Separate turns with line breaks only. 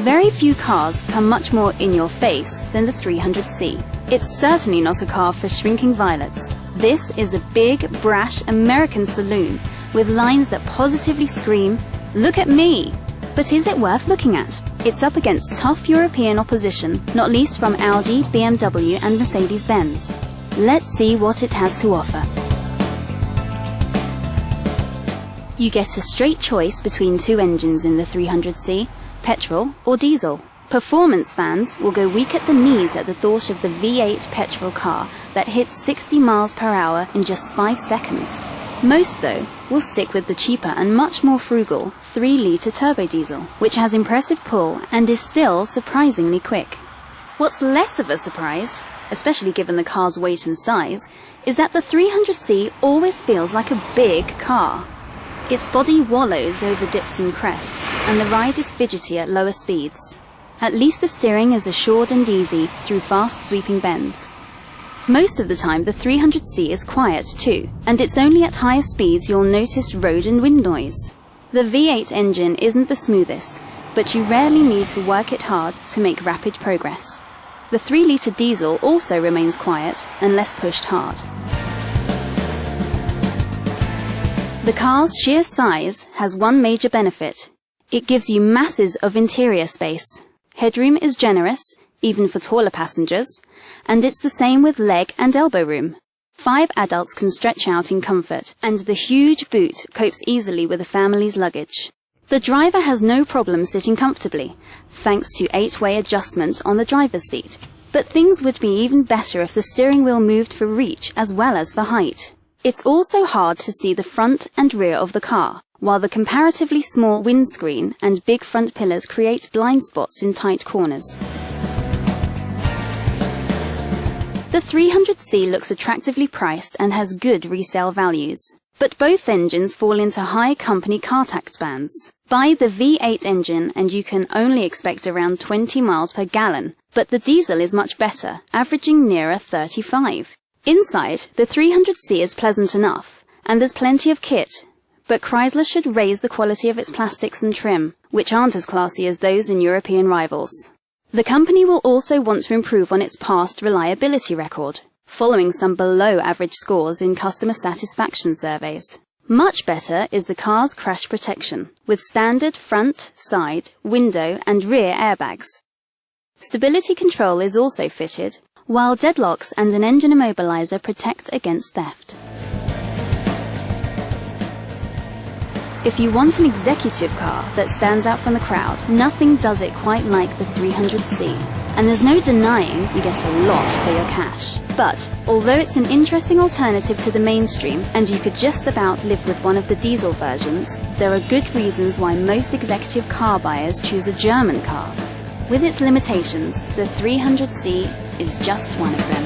Very few cars come much more in your face than the 300C. It's certainly not a car for shrinking violets. This is a big, brash American saloon with lines that positively scream, "Look at me!" But is it worth looking at? It's up against tough European opposition, not least from Audi, BMW and Mercedes-Benz. Let's see what it has to offer. You get a straight choice between two engines in the 300C, petrol or diesel. Performance fans will go weak at the knees at the thought of the V8 petrol car that hits 60 miles per hour in just 5 seconds. Most, though, will stick with the cheaper and much more frugal 3-litre turbo diesel, which has impressive pull and is still surprisingly quick. What's less of a surprise, especially given the car's weight and size, is that the 300C always feels like a big car. Its body wallows over dips and crests, and the ride is fidgety at lower speeds. At least the steering is assured and easy through fast sweeping bends. Most of the time the 300C is quiet too, and it's only at higher speeds you'll notice road and wind noise. The V8 engine isn't the smoothest, but you rarely need to work it hard to make rapid progress. The 3-litre diesel also remains quiet unless pushed hard. The car's sheer size has one major benefit. It gives you masses of interior space. Headroom is generous, even for taller passengers, and it's the same with leg and elbow room. 5 adults can stretch out in comfort, and the huge boot copes easily with a family's luggage. The driver has no problem sitting comfortably, thanks to 8-way adjustment on the driver's seat. But things would be even better if the steering wheel moved for reach as well as for height. It's also hard to see the front and rear of the car, while the comparatively small windscreen and big front pillars create blind spots in tight corners. The 300C looks attractively priced and has good resale values. But both engines fall into high company car tax bands. Buy the V8 engine and you can only expect around 20 miles per gallon, but the diesel is much better, averaging nearer 35. Inside, the 300C is pleasant enough, and there's plenty of kit, but Chrysler should raise the quality of its plastics and trim, which aren't as classy as those in European rivals. The company will also want to improve on its past reliability record, following some below-average scores in customer satisfaction surveys. Much better is the car's crash protection, with standard front, side, window and rear airbags. Stability control is also fitted, while deadlocks and an engine immobilizer protect against theft. If you want an executive car that stands out from the crowd, nothing does it quite like the 300C. And there's no denying you get a lot for your cash. But, although it's an interesting alternative to the mainstream, and you could just about live with one of the diesel versions, there are good reasons why most executive car buyers choose a German car. With its limitations, the 300C is just one of them.